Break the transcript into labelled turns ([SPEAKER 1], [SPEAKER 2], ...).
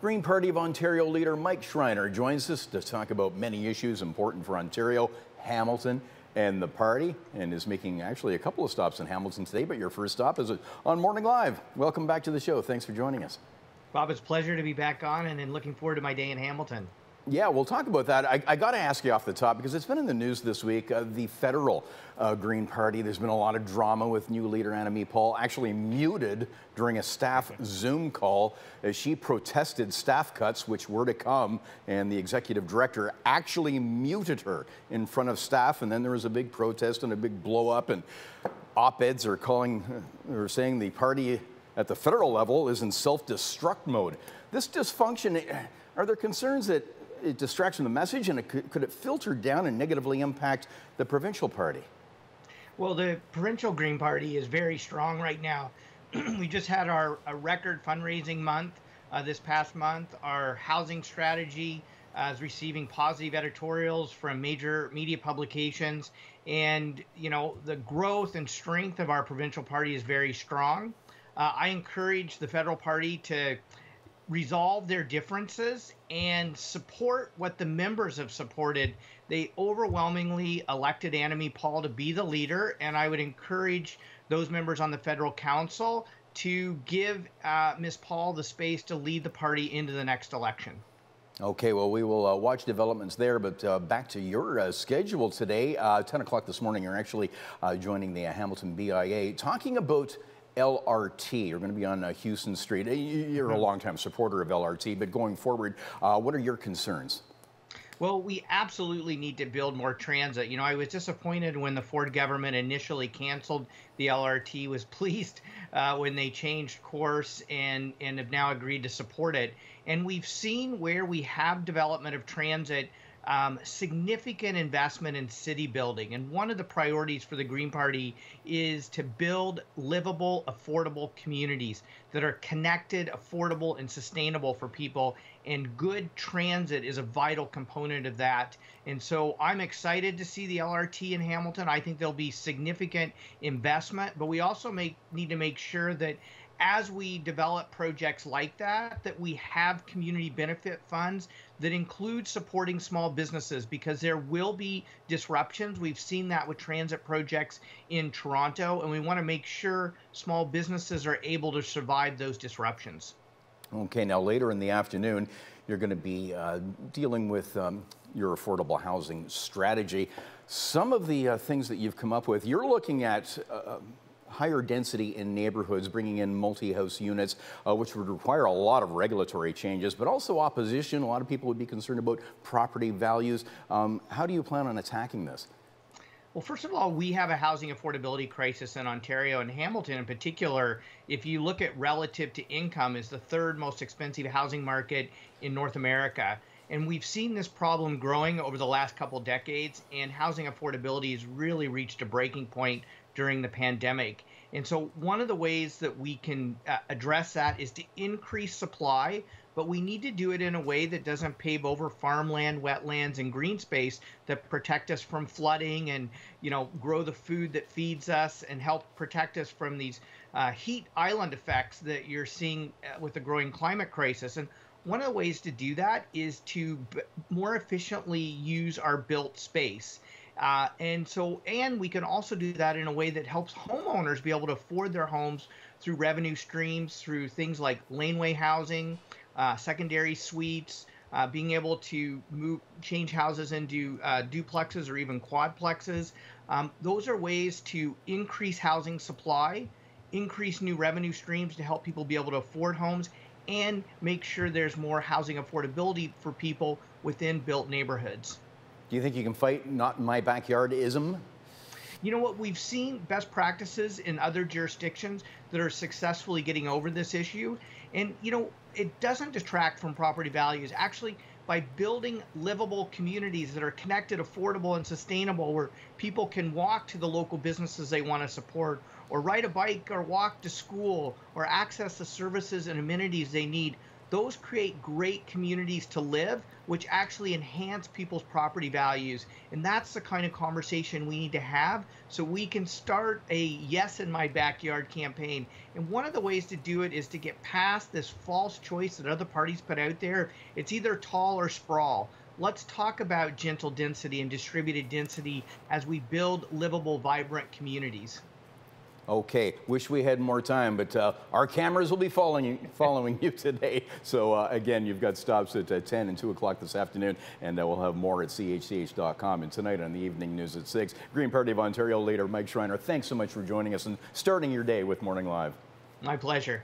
[SPEAKER 1] Green Party of Ontario leader Mike Schreiner joins us to talk about many issues important for Ontario, Hamilton, and the party, and is making actually a couple of stops in Hamilton today, but your first stop is on Morning Live. Welcome back to the show. Thanks for joining us.
[SPEAKER 2] Bob, it's a pleasure to be back on and looking forward to my day in Hamilton.
[SPEAKER 1] Yeah, we'll talk about that. I got to ask you off the top, because it's been in the news this week, the federal Green Party. There's been a lot of drama with new leader Annamie Paul actually muted during a staff Zoom call as she protested staff cuts, which were to come, and the executive director actually muted her in front of staff, and then there was a big protest and a big blow up, and op-eds are saying the party at the federal level is in self-destruct mode. This dysfunction, are there concerns that it distracts from the message, and could it filter down and negatively impact the provincial party?
[SPEAKER 2] Well, the provincial Green Party is very strong right now. We just had a record fundraising month this past month. Our housing strategy is receiving positive editorials from major media publications, and the growth and strength of our provincial party is very strong. I encourage the federal party to resolve their differences and support what the members have supported. They overwhelmingly elected Annamie Paul to be the leader, and I would encourage those members on the federal council to give Ms. Paul the space to lead the party into the next election.
[SPEAKER 1] Okay, well, we will watch developments there, but back to your schedule today. 10 o'clock this morning, you're actually joining the Hamilton BIA, talking about LRT. You're going to be on Houston Street. You're a longtime supporter of LRT, but going forward, what are your concerns?
[SPEAKER 2] Well, we absolutely need to build more transit. I was disappointed when the Ford government initially canceled the LRT, was pleased when they changed course and have now agreed to support it. And we've seen where we have development of transit, significant investment in city building. And one of the priorities for the Green Party is to build livable, affordable communities that are connected, affordable, and sustainable for people. And good transit is a vital component of that. And so I'm excited to see the LRT in Hamilton. I think there'll be significant investment, but we also need to make sure that as we develop projects like that we have community benefit funds that include supporting small businesses, because there will be disruptions. We've seen that with transit projects in Toronto, and we want to make sure small businesses are able to survive those disruptions.
[SPEAKER 1] Okay, now later in the afternoon, you're going to be dealing with your affordable housing strategy. Some of the things that you've come up with, you're looking at higher density in neighborhoods, bringing in multi-house units, which would require a lot of regulatory changes, but also opposition. A lot of people would be concerned about property values. How do you plan on attacking this?
[SPEAKER 2] Well, first of all, we have a housing affordability crisis in Ontario, and Hamilton in particular, if you look at relative to income, is the third most expensive housing market in North America. And we've seen this problem growing over the last couple decades, and housing affordability has really reached a breaking point during the pandemic. And so one of the ways that we can address that is to increase supply, but we need to do it in a way that doesn't pave over farmland, wetlands, and green space that protect us from flooding and, grow the food that feeds us and help protect us from these heat island effects that you're seeing with the growing climate crisis. And one of the ways to do that is to more efficiently use our built space. And we can also do that in a way that helps homeowners be able to afford their homes through revenue streams, through things like laneway housing, secondary suites, being able to change houses into duplexes or even quadplexes. Those are ways to increase housing supply, increase new revenue streams to help people be able to afford homes, and make sure there's more housing affordability for people within built neighborhoods.
[SPEAKER 1] Do you think you can fight not in my backyard-ism?
[SPEAKER 2] You know what? We've seen best practices in other jurisdictions that are successfully getting over this issue. And, it doesn't detract from property values. Actually, by building livable communities that are connected, affordable, and sustainable, where people can walk to the local businesses they want to support, or ride a bike or walk to school, or access the services and amenities they need, those create great communities to live, which actually enhance people's property values. And that's the kind of conversation we need to have so we can start a Yes in My Backyard campaign. And one of the ways to do it is to get past this false choice that other parties put out there. It's either tall or sprawl. Let's talk about gentle density and distributed density as we build livable, vibrant communities.
[SPEAKER 1] Okay, wish we had more time, but our cameras will be following you today. So again, you've got stops at 10 and 2 o'clock this afternoon, and we'll have more at chch.com. And tonight on the evening news at 6, Green Party of Ontario leader Mike Schreiner, thanks so much for joining us and starting your day with Morning Live.
[SPEAKER 2] My pleasure.